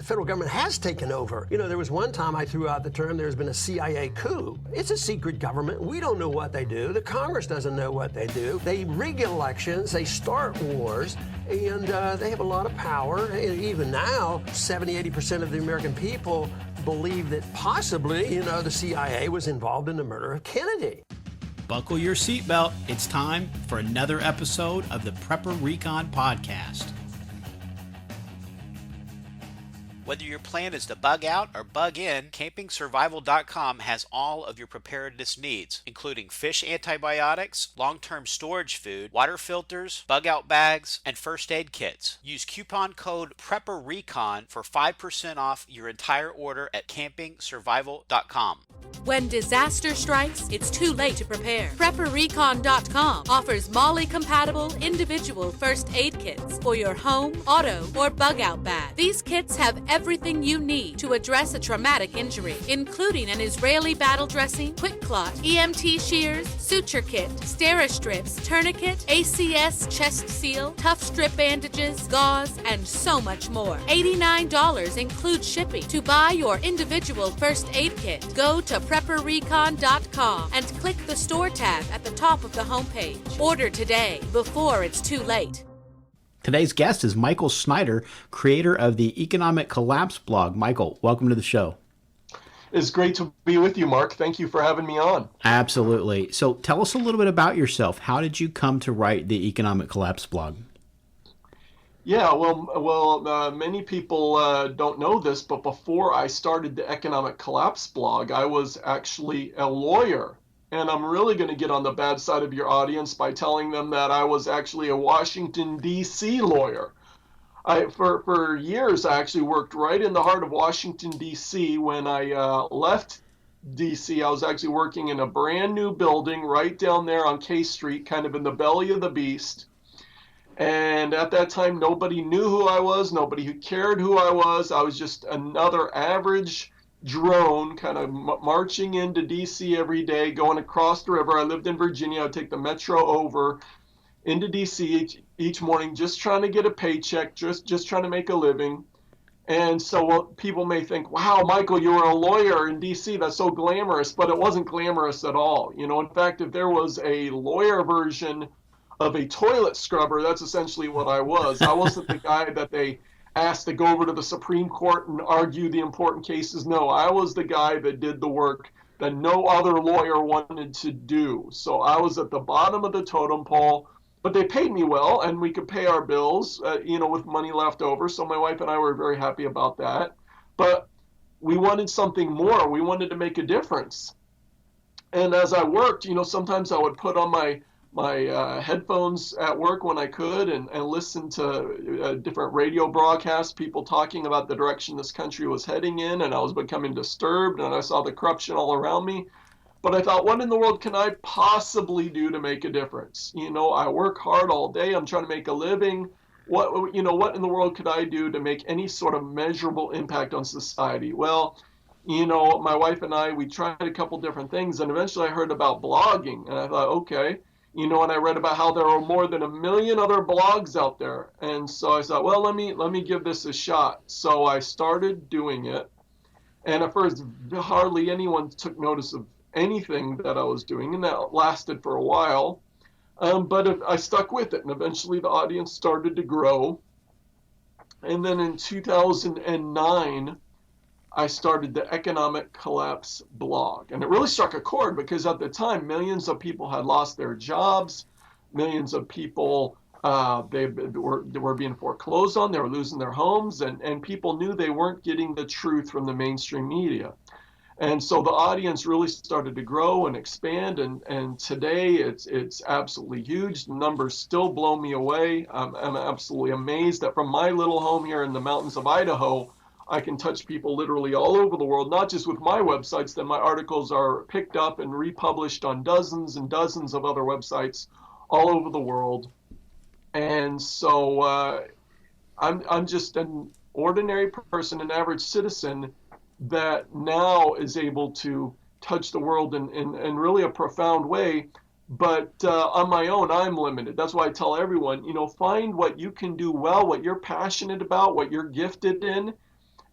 federal government has taken over. You know, there was one time I threw out the term, there's been a CIA coup. It's a secret government. We don't know what they do. The Congress doesn't know what they do. They rig elections, they start wars, and they have a lot of power. And even now, 70-80% of the American people believe that possibly, you know, the CIA was involved in the murder of Kennedy. Buckle your seatbelt. It's time for another episode of the Prepper Recon Podcast. Whether your plan is to bug out or bug in, CampingSurvival.com has all of your preparedness needs, including fish antibiotics, long-term storage food, water filters, bug-out bags, and first aid kits. Use coupon code PrepperRecon for 5% off your entire order at CampingSurvival.com. When disaster strikes, it's too late to prepare. PrepperRecon.com offers MOLLE-compatible individual first aid kits for your home, auto, or bug-out bag. These kits have everything you need to address a traumatic injury, including an Israeli battle dressing, quick clot, EMT shears, suture kit, Steri-strips, tourniquet, ACS chest seal, tough strip bandages, gauze, and so much more. $89 includes shipping. To buy your individual first aid kit, go to PrepperRecon.com and click the store tab at the top of the homepage. Order today before it's too late. Today's guest is Michael Snyder, creator of the Economic Collapse blog. Michael, welcome to the show. It's great to be with you, Mark. Thank you for having me on. Absolutely. So tell us a little bit about yourself. How did you come to write the Economic Collapse blog? Yeah, well, many people don't know this, but before I started the Economic Collapse blog, I was actually a lawyer. And I'm really going to get on the bad side of your audience by telling them that I was actually a Washington, D.C. lawyer. For years, I actually worked right in the heart of Washington, D.C. When I left D.C., I was actually working in a brand new building right down there on K Street, kind of in the belly of the beast. And at that time, nobody knew who I was, nobody who cared who I was. I was just another average drone kind of marching into DC every day, going across the river. I lived in Virginia. I'd take the metro over into DC each morning, just trying to get a paycheck, just trying to make a living. And so people may think, wow, Michael, you were a lawyer in DC. That's so glamorous. But it wasn't glamorous at all. You know, in fact, if there was a lawyer version of a toilet scrubber, that's essentially what I was. I wasn't the guy that they asked to go over to the Supreme Court and argue the important cases. No, I was the guy that did the work that no other lawyer wanted to do. So I was at the bottom of the totem pole, but they paid me well, and we could pay our bills, with money left over. So my wife and I were very happy about that. But we wanted something more. We wanted to make a difference. And as I worked, sometimes I would put on my headphones at work when I could and listen to different radio broadcasts, people talking about the direction this country was heading in, and I was becoming disturbed, and I saw the corruption all around me. But I thought, what in the world can I possibly do to make a difference? I work hard all day. I'm trying to make a living. What in the world could I do to make any sort of measurable impact on society? Well, my wife and I, we tried a couple different things, and eventually I heard about blogging, and I thought, okay. And I read about how there are more than 1 million other blogs out there. And so I thought, well, let me give this a shot. So I started doing it. And at first, hardly anyone took notice of anything that I was doing. And that lasted for a while. But I stuck with it. And eventually the audience started to grow. And then in 2009, I started the Economic Collapse blog. And it really struck a chord because at the time, millions of people had lost their jobs. Millions of people, they were being foreclosed on. They were losing their homes. And people knew they weren't getting the truth from the mainstream media. And so the audience really started to grow and expand. And today, it's absolutely huge. The numbers still blow me away. I'm absolutely amazed that from my little home here in the mountains of Idaho, I can touch people literally all over the world, not just with my websites. Then my articles are picked up and republished on dozens and dozens of other websites all over the world. And so I'm just an ordinary person, an average citizen that now is able to touch the world in really a profound way. But on my own, I'm limited. That's why I tell everyone, find what you can do well, what you're passionate about, what you're gifted in,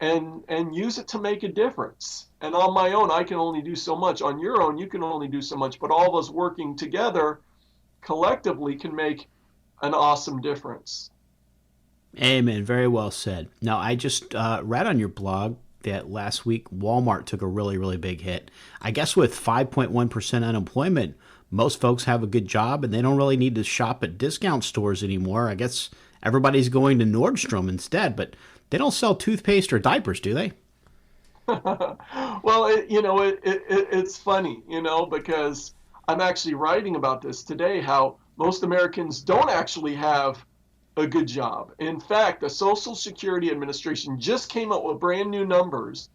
and use it to make a difference. And on my own, I can only do so much. On your own, you can only do so much. But all of us working together collectively can make an awesome difference. Amen. Very well said. Now, I just read on your blog that last week Walmart took a really, really big hit. I guess with 5.1% unemployment, most folks have a good job and they don't really need to shop at discount stores anymore. I guess everybody's going to Nordstrom instead, but they don't sell toothpaste or diapers, do they? Well, it's funny, because I'm actually writing about this today, how most Americans don't actually have a good job. In fact, the Social Security Administration just came out with brand new numbers.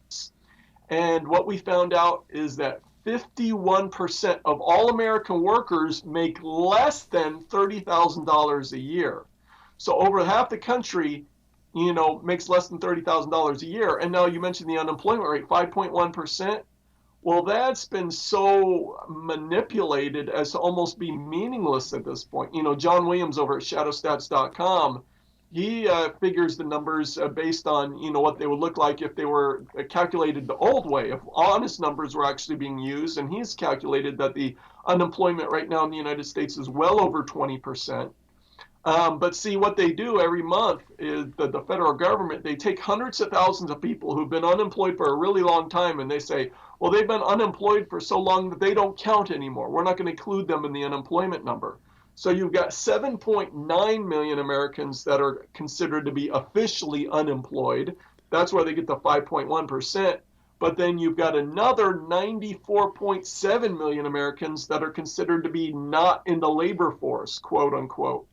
And what we found out is that 51% of all American workers make less than $30,000 a year. So over half the country, makes less than $30,000 a year. And now you mentioned the unemployment rate, 5.1%. Well, that's been so manipulated as to almost be meaningless at this point. John Williams over at shadowstats.com, he figures the numbers based on, what they would look like if they were calculated the old way, if honest numbers were actually being used. And he's calculated that the unemployment right now in the United States is well over 20%. But see, what they do every month is the federal government, they take hundreds of thousands of people who've been unemployed for a really long time, and they say, well, they've been unemployed for so long that they don't count anymore. We're not going to include them in the unemployment number. So you've got 7.9 million Americans that are considered to be officially unemployed. That's where they get the 5.1%. But then you've got another 94.7 million Americans that are considered to be not in the labor force, quote unquote.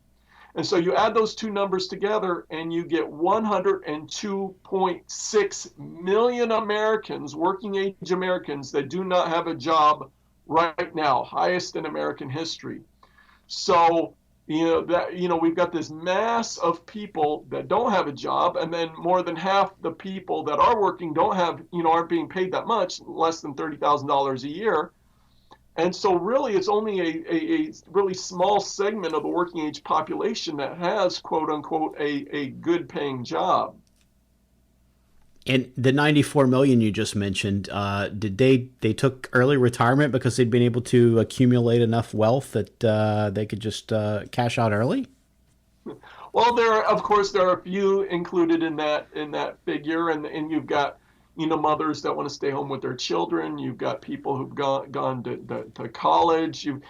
And so you add those two numbers together and you get 102.6 million Americans, working age Americans, that do not have a job right now, highest in American history. So, we've got this mass of people that don't have a job, and then more than half the people that are working aren't being paid that much, less than $30,000 a year. And so really, it's only a really small segment of the working age population that has, quote unquote, a good paying job. And the 94 million you just mentioned, did they took early retirement because they'd been able to accumulate enough wealth that they could just cash out early? Well, there are a few included in that figure, and you've got mothers that want to stay home with their children. You've got people who've gone to college. You've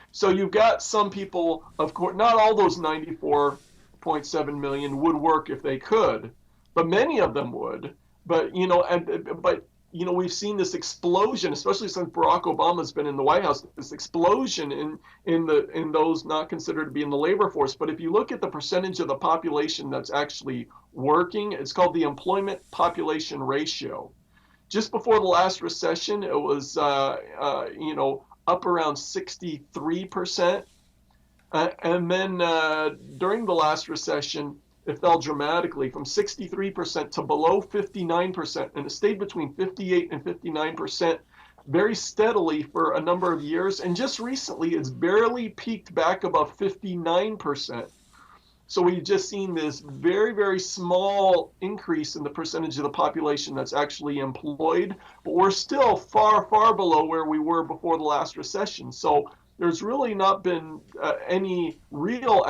got some people, of course, not all those 94.7 million would work if they could, but many of them would. But we've seen this explosion, especially since Barack Obama's been in the White House, this explosion in those not considered to be in the labor force. But if you look at the percentage of the population that's actually working, it's called the employment population ratio. Just before the last recession, it was up around 63%, and then during the last recession, it fell dramatically from 63% to below 59%, and it stayed between 58 and 59% very steadily for a number of years. And just recently, it's barely peaked back above 59%. So we've just seen this very, very small increase in the percentage of the population that's actually employed, but we're still far, far below where we were before the last recession. So there's really not been any real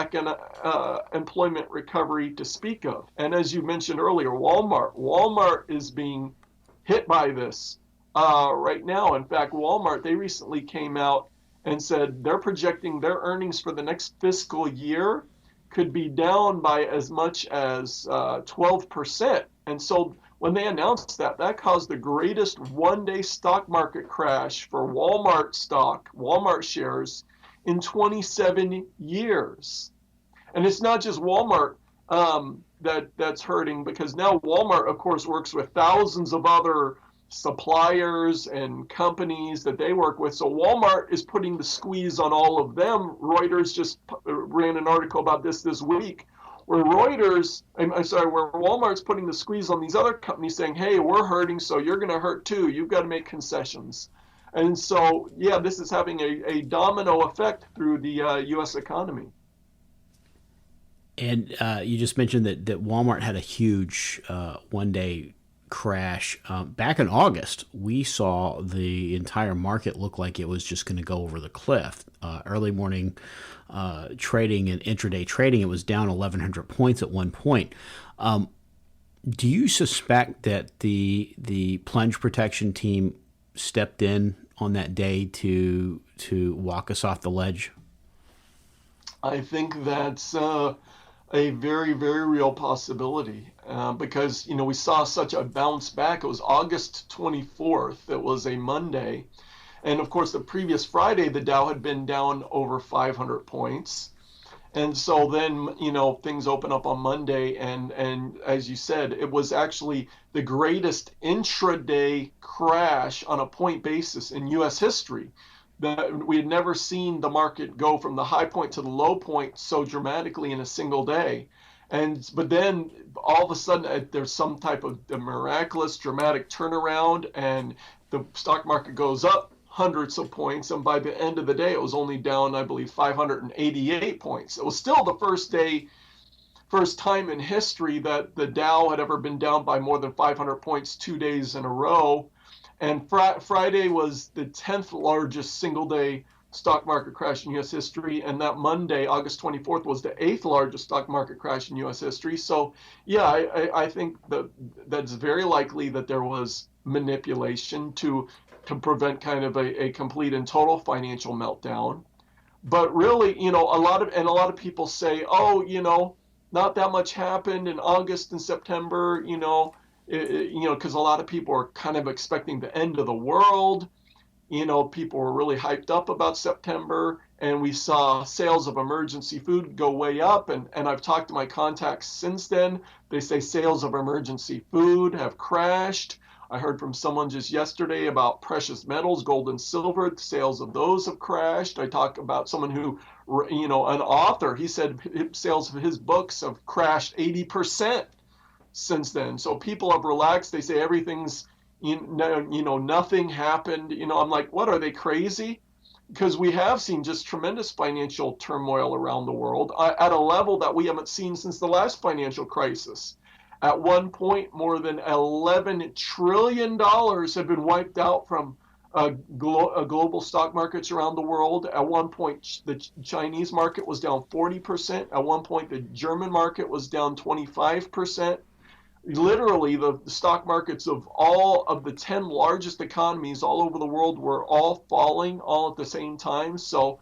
employment recovery to speak of. And as you mentioned earlier, Walmart is being hit by this right now. In fact, Walmart, they recently came out and said they're projecting their earnings for the next fiscal year could be down by as much as 12%. And so when they announced that caused the greatest one-day stock market crash for Walmart shares in 27 years. And it's not just Walmart that's hurting, because now Walmart, of course, works with thousands of other suppliers and companies that they work with. So Walmart is putting the squeeze on all of them. Reuters just ran an article about this week, where Walmart's putting the squeeze on these other companies, saying, hey, we're hurting, so you're going to hurt too. You've got to make concessions. And so, yeah, this is having a domino effect through the U.S. economy. And you just mentioned that Walmart had a huge one-day crash, back in August, we saw the entire market look like it was just going to go over the cliff. Early morning trading and intraday trading, it was down 1,100 points at one point. Do you suspect that the plunge protection team stepped in on that day to walk us off the ledge? I think that's a very, very real possibility because, we saw such a bounce back. It was August 24th. It was a Monday. And of course, the previous Friday, the Dow had been down over 500 points. And so then, things open up on Monday. And as you said, it was actually the greatest intraday crash on a point basis in U.S. history. That we had never seen the market go from the high point to the low point so dramatically in a single day. But then all of a sudden there's some type of miraculous dramatic turnaround and the stock market goes up hundreds of points, and by the end of the day it was only down, I believe, 588 points. It was still the first time in history that the Dow had ever been down by more than 500 points 2 days in a row. And Friday was the 10th largest single-day stock market crash in U.S. history, and that Monday, August 24th, was the 8th largest stock market crash in U.S. history. So, yeah, I think that's very likely that there was manipulation to prevent kind of a complete and total financial meltdown. But really, a lot of people say, oh, not that much happened in August and September, because a lot of people are kind of expecting the end of the world. People were really hyped up about September, and we saw sales of emergency food go way up. And I've talked to my contacts since then. They say sales of emergency food have crashed. I heard from someone just yesterday about precious metals, gold and silver. Sales of those have crashed. I talked about someone who, an author, he said sales of his books have crashed 80% since then. So people have relaxed. They say everything's, nothing happened. I'm like, what, are they crazy? Because we have seen just tremendous financial turmoil around the world at a level that we haven't seen since the last financial crisis. At one point, more than $11 trillion had been wiped out from global stock markets around the world. At one point, the Chinese market was down 40%. At one point, the German market was down 25%. Literally, the stock markets of all of the 10 largest economies all over the world were all falling all at the same time. So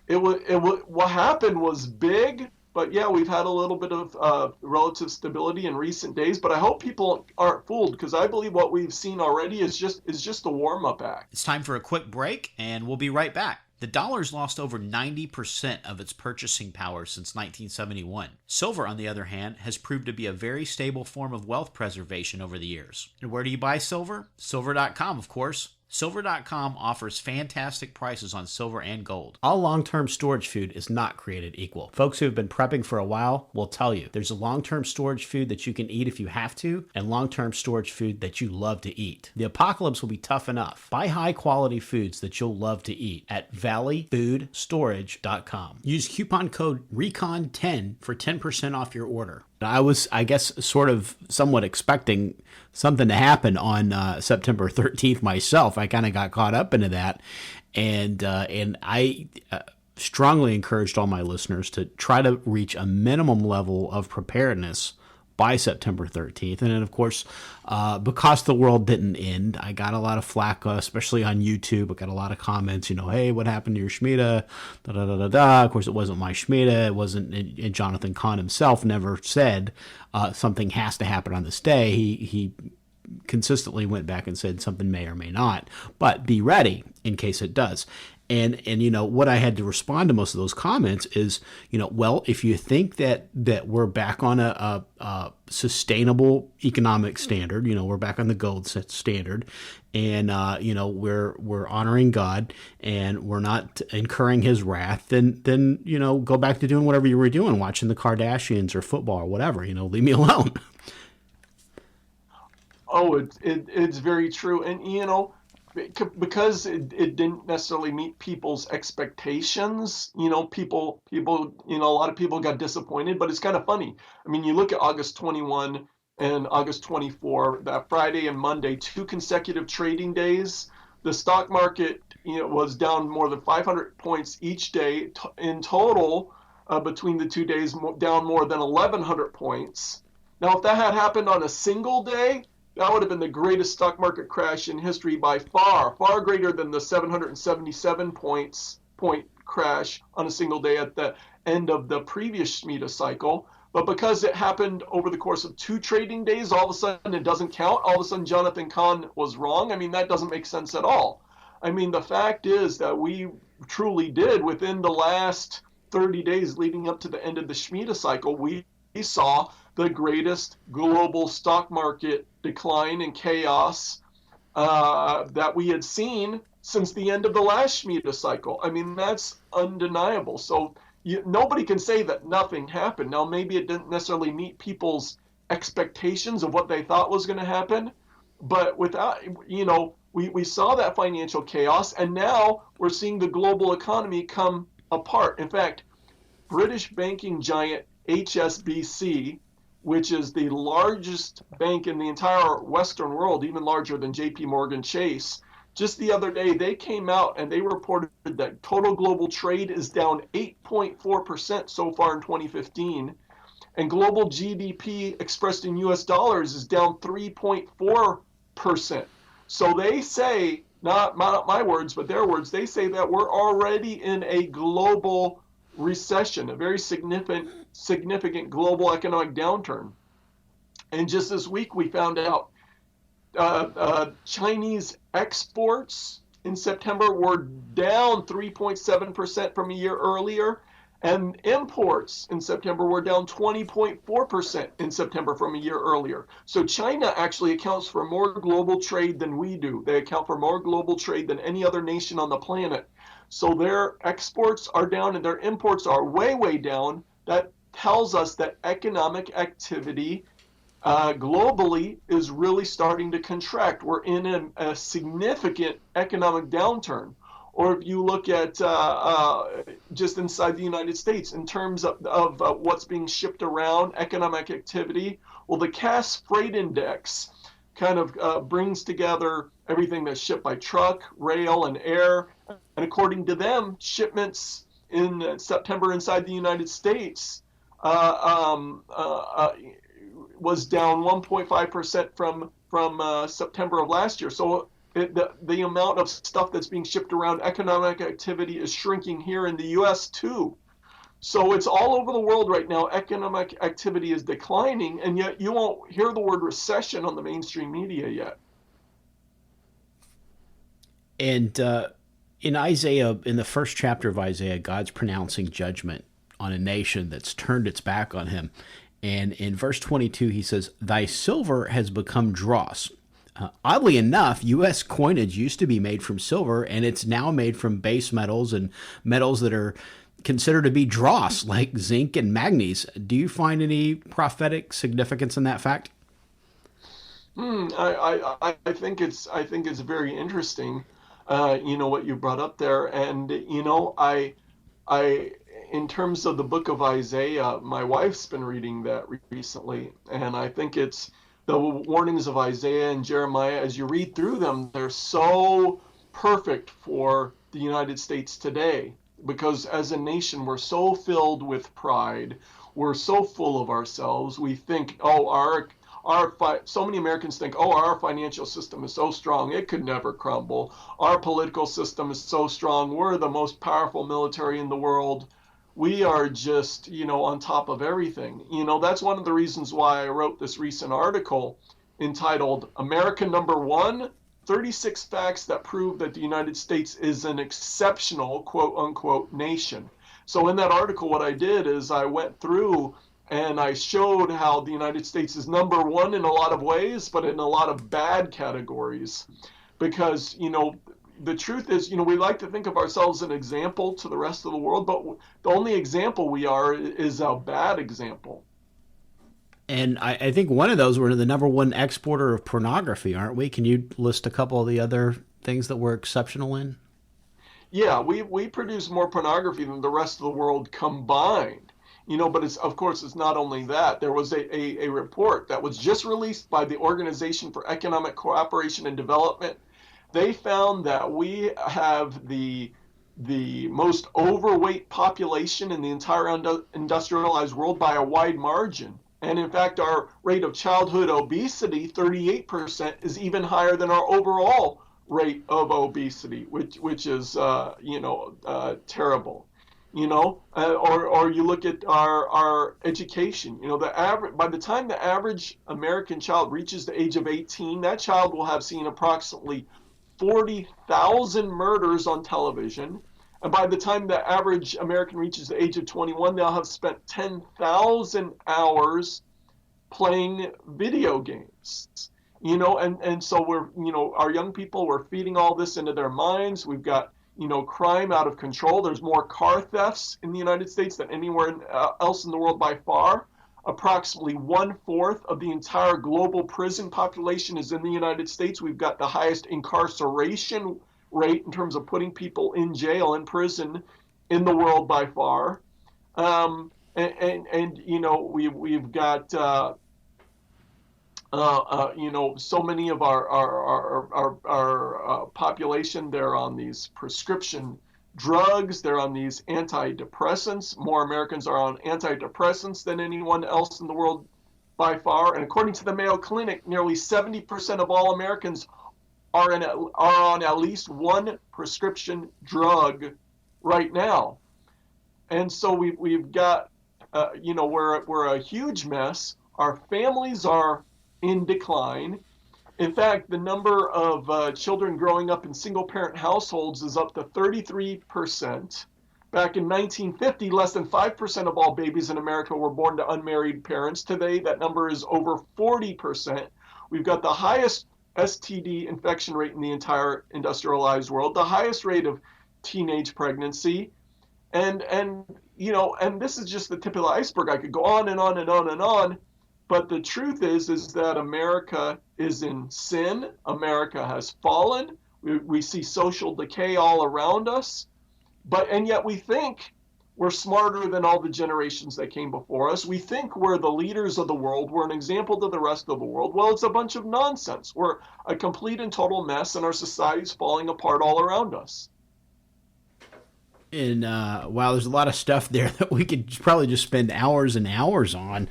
what happened was big. But yeah, we've had a little bit of relative stability in recent days. But I hope people aren't fooled, because I believe what we've seen already is just a warm-up act. It's time for a quick break, and we'll be right back. The dollar's lost over 90% of its purchasing power since 1971. Silver, on the other hand, has proved to be a very stable form of wealth preservation over the years. And where do you buy silver? Silver.com, of course. Silver.com offers fantastic prices on silver and gold. All long-term storage food is not created equal. Folks who have been prepping for a while will tell you there's a long-term storage food that you can eat if you have to, and long-term storage food that you love to eat. The apocalypse will be tough enough. Buy high-quality foods that you'll love to eat at valleyfoodstorage.com. Use coupon code RECON10 for 10% off your order. I was, I guess, sort of somewhat expecting something to happen on September 13th myself. I kind of got caught up into that. And I strongly encouraged all my listeners to try to reach a minimum level of preparedness by September 13th. And then, of course, because the world didn't end, I got a lot of flack, especially on YouTube. I got a lot of comments, hey, what happened to your Shemitah? Da-da-da-da-da. Of course, it wasn't my Shemitah. It wasn't, and Jonathan Cahn himself never said something has to happen on this day. He consistently went back and said something may or may not, but be ready in case it does. And what I had to respond to most of those comments is, well, if you think that we're back on a sustainable economic standard, we're back on the gold standard, and we're honoring God and we're not incurring His wrath, then go back to doing whatever you were doing, watching the Kardashians or football or whatever. Leave me alone. Oh, it's very true, and because it didn't necessarily meet people's expectations, people, a lot of people got disappointed. But it's kind of funny. I mean, you look at August 21, and August 24, that Friday and Monday, 2 consecutive trading days. The stock market, was down more than 500 points each day. In total, between the 2 days, down more than 1,100 points. Now, if that had happened on a single day, that would have been the greatest stock market crash in history by far, far greater than the 777 point crash on a single day at the end of the previous Shemitah cycle. But because it happened over the course of 2 trading days, all of a sudden it doesn't count. All of a sudden Jonathan Kahn was wrong. I mean, that doesn't make sense at all. I mean, the fact is that we truly did, within the last 30 days leading up to the end of the Shemitah cycle, we saw the greatest global stock market decline and chaos that we had seen since the end of the last Shemitah cycle. I mean, that's undeniable. So nobody can say that nothing happened. Now, maybe it didn't necessarily meet people's expectations of what they thought was going to happen, but without, we saw that financial chaos, and now we're seeing the global economy come apart. In fact, British banking giant HSBC, which is the largest bank in the entire Western world, even larger than JP Morgan Chase, just the other day, they came out and they reported that total global trade is down 8.4% so far in 2015. And global GDP expressed in US dollars is down 3.4%. So they say, not my words, but their words, they say that we're already in a global recession, a very significant global economic downturn. And just this week, we found out Chinese exports in September were down 3.7% from a year earlier, and imports in September were down 20.4% in September from a year earlier. So China actually accounts for more global trade than we do. They account for more global trade than any other nation on the planet. So their exports are down and their imports are way, way down. That tells us that economic activity globally is really starting to contract. We're in a significant economic downturn. Or if you look at just inside the United States in terms of what's being shipped around, economic activity, well, the Cass Freight Index kind of brings together everything that's shipped by truck, rail, and air. And according to them, shipments in September inside the United States was down 1.5% from September of last year. So the amount of stuff that's being shipped around, economic activity is shrinking here in the U.S. too. So it's all over the world right now. Economic activity is declining, and yet you won't hear the word recession on the mainstream media yet. And in Isaiah, in the first chapter of Isaiah, God's pronouncing judgment on a nation that's turned its back on him. And in verse 22, he says, "Thy silver has become dross." Oddly enough, U.S. coinage used to be made from silver, and it's now made from base metals and metals that are considered to be dross, like zinc and manganese. Do you find any prophetic significance in that fact? I think it's very interesting, what you brought up there, and I in terms of the book of Isaiah, my wife's been reading that recently, and I think it's the warnings of Isaiah and Jeremiah. As you read through them, they're so perfect for the United States today, because as a nation, we're so filled with pride, we're so full of ourselves. We think, so many Americans think, our financial system is so strong, it could never crumble. Our political system is so strong, we're the most powerful military in the world. We are just, on top of everything. That's one of the reasons why I wrote this recent article entitled America Number One, 36 Facts That Prove That the United States is an Exceptional, quote unquote, nation. So in that article, what I did is I went through and I showed how the United States is number one in a lot of ways, but in a lot of bad categories. Because, the truth is, we like to think of ourselves as an example to the rest of the world, but the only example we are is a bad example. And I think one of those, we're the number one exporter of pornography, aren't we? Can you list a couple of the other things that we're exceptional in? Yeah, we produce more pornography than the rest of the world combined. But of course, it's not only that. There was a report that was just released by the Organization for Economic Cooperation and Development. They found that we have the most overweight population in the entire industrialized world by a wide margin. And in fact, our rate of childhood obesity, 38%, is even higher than our overall rate of obesity, which is terrible. Or you look at our education. By the time the average American child reaches the age of 18, that child will have seen approximately 40,000 murders on television. And by the time the average American reaches the age of 21, they'll have spent 10,000 hours playing video games. And so our young people, we're feeding all this into their minds. We've got, crime out of control. There's more car thefts in the United States than anywhere else in the world by far. Approximately 1/4 of the entire global prison population is in the United States. We've got the highest incarceration rate in terms of putting people in jail and prison in the world by far. We've got so many of our population, they're on these prescription drugs, they're on these antidepressants. More Americans are on antidepressants than anyone else in the world by far. And according to the Mayo Clinic, nearly 70% of all Americans are on at least one prescription drug right now. And so we've got, we're a huge mess. Our families are in decline. In fact, the number of children growing up in single-parent households is up to 33%. Back in 1950, less than 5% of all babies in America were born to unmarried parents. Today, that number is over 40%. We've got the highest STD infection rate in the entire industrialized world, the highest rate of teenage pregnancy. And this is just the tip of the iceberg. I could go on and on and on and on. But the truth is that America is in sin. America has fallen. We see social decay all around us. And yet we think we're smarter than all the generations that came before us. We think we're the leaders of the world. We're an example to the rest of the world. Well, it's a bunch of nonsense. We're a complete and total mess, and our society's falling apart all around us. And wow, there's a lot of stuff there that we could probably just spend hours and hours on.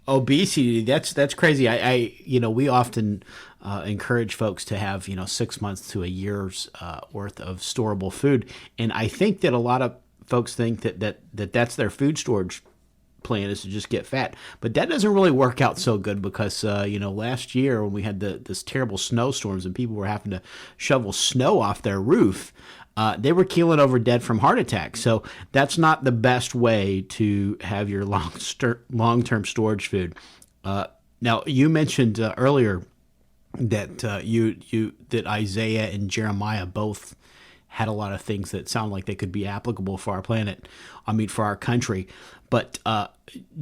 Obesity, that's crazy. We often encourage folks to have 6 months to a year's worth of storable food, and I think that a lot of folks think that's their food storage plan, is to just get fat, but that doesn't really work out so good because last year when we had this terrible snowstorms and people were having to shovel snow off their roof, they were keeling over dead from heart attacks. So that's not the best way to have your long-term storage food. Now, you mentioned earlier that that Isaiah and Jeremiah both had a lot of things that sound like they could be applicable for our planet. For our country. But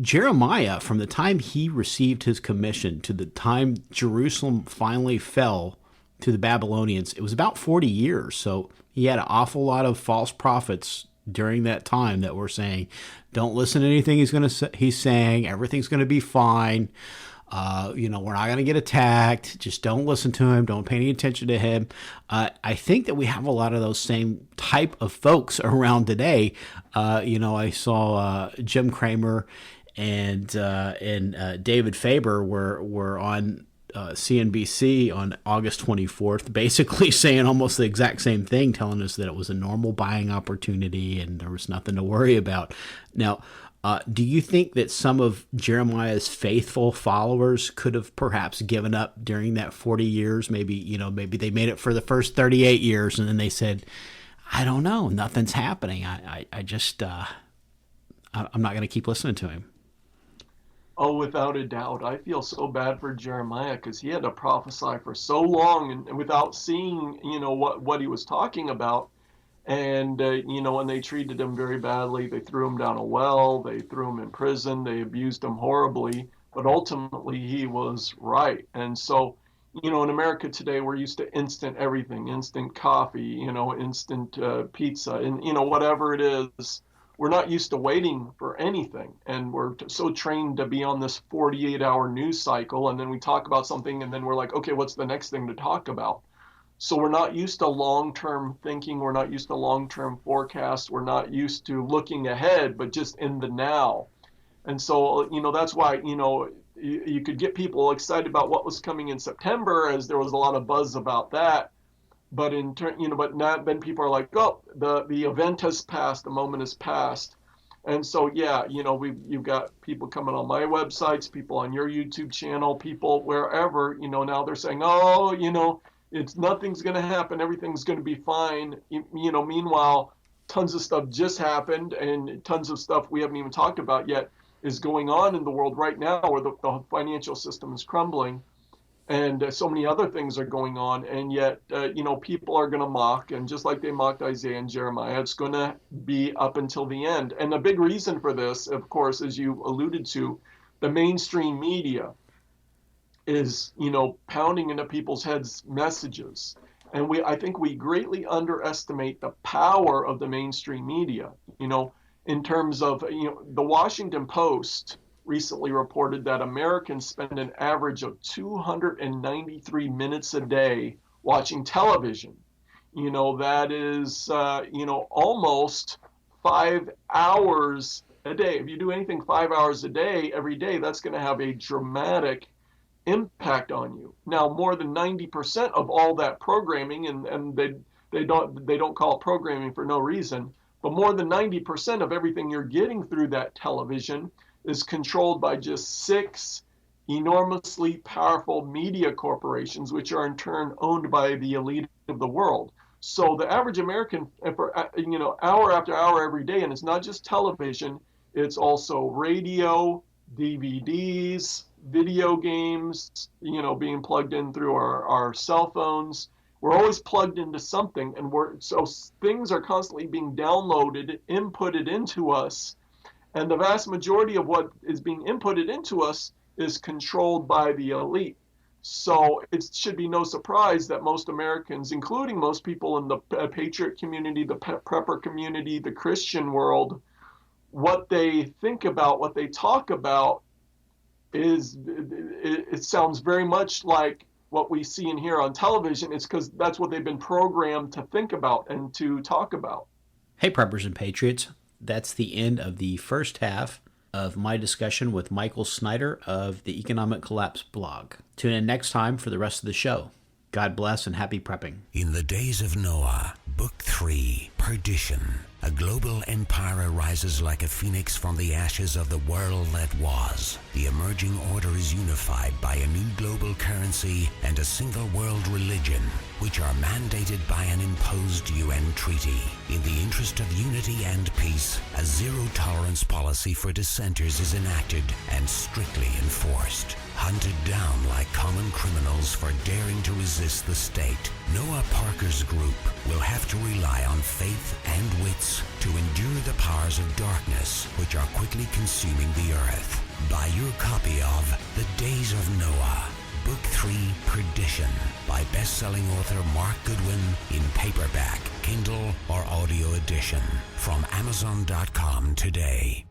Jeremiah, from the time he received his commission to the time Jerusalem finally fell to the Babylonians, it was about 40 years. So he had an awful lot of false prophets during that time that were saying, don't listen to anything he's saying. Everything's going to be fine. We're not going to get attacked. Just don't listen to him. Don't pay any attention to him. I think that we have a lot of those same type of folks around today. I saw Jim Cramer and David Faber were on CNBC on August 24th, basically saying almost the exact same thing, telling us that it was a normal buying opportunity and there was nothing to worry about. Now, do you think that some of Jeremiah's faithful followers could have perhaps given up during that 40 years? Maybe they made it for the first 38 years and then they said, I don't know, nothing's happening. I'm not going to keep listening to him. Oh, without a doubt. I feel so bad for Jeremiah because he had to prophesy for so long and without seeing, what he was talking about. And, when they treated him very badly, they threw him down a well, they threw him in prison, they abused him horribly. But ultimately, he was right. And so, in America today, we're used to instant everything, instant coffee, instant pizza, and, whatever it is. we're not used to waiting for anything. And we're so trained to be on this 48-hour news cycle. And then we talk about something and then we're like, okay, what's the next thing to talk about? So we're not used to long-term thinking. We're not used to long-term forecasts. We're not used to looking ahead, but just in the now. And so, that's why, you could get people excited about what was coming in September, as there was a lot of buzz about that. But then people are like, oh, the event has passed, the moment has passed. And so, you've got people coming on my websites, people on your YouTube channel, people wherever, now they're saying, oh, nothing's going to happen. Everything's going to be fine. Meanwhile, tons of stuff just happened and tons of stuff we haven't even talked about yet is going on in the world right now, where the financial system is crumbling and so many other things are going on. And yet, people are going to mock, and just like they mocked Isaiah and Jeremiah, it's going to be up until the end. And the big reason for this, of course, as you alluded to, the mainstream media is, pounding into people's heads messages. And I think we greatly underestimate the power of the mainstream media, in terms of, the Washington Post recently reported that Americans spend an average of 293 minutes a day watching television. That is, almost 5 hours a day. If you do anything 5 hours a day, every day, that's going to have a dramatic impact on you. Now, more than 90% of all that programming, and they don't call it programming for no reason, but more than 90% of everything you're getting through that television is controlled by just 6 enormously powerful media corporations, which are in turn owned by the elite of the world. So the average American, for hour after hour every day, and it's not just television, it's also radio, DVDs, video games, being plugged in through our cell phones. We're always plugged into something, and so things are constantly being downloaded, inputted into us, and the vast majority of what is being inputted into us is controlled by the elite. So it should be no surprise that most Americans, including most people in the Patriot community, the prepper community, the Christian world, what they think about, what they talk about, it sounds very much like what we see and hear on television. It's because that's what they've been programmed to think about and to talk about. Hey, Preppers and Patriots. That's the end of the first half of my discussion with Michael Snyder of the Economic Collapse blog. Tune in next time for the rest of the show. God bless and happy prepping. In the days of Noah, Book 3, Perdition. A global empire arises like a phoenix from the ashes of the world that was. The emerging order is unified by a new global currency and a single world religion, which are mandated by an imposed UN treaty. In the interest of unity and peace, a zero-tolerance policy for dissenters is enacted and strictly enforced. Hunted down like common criminals for daring to resist the state, Noah Parker's group will have to rely on faith and wits to endure the powers of darkness which are quickly consuming the earth. Buy your copy of The Days of Noah, Book 3, Perdition, by best-selling author Mark Goodwin in paperback, Kindle, or audio edition from Amazon.com today.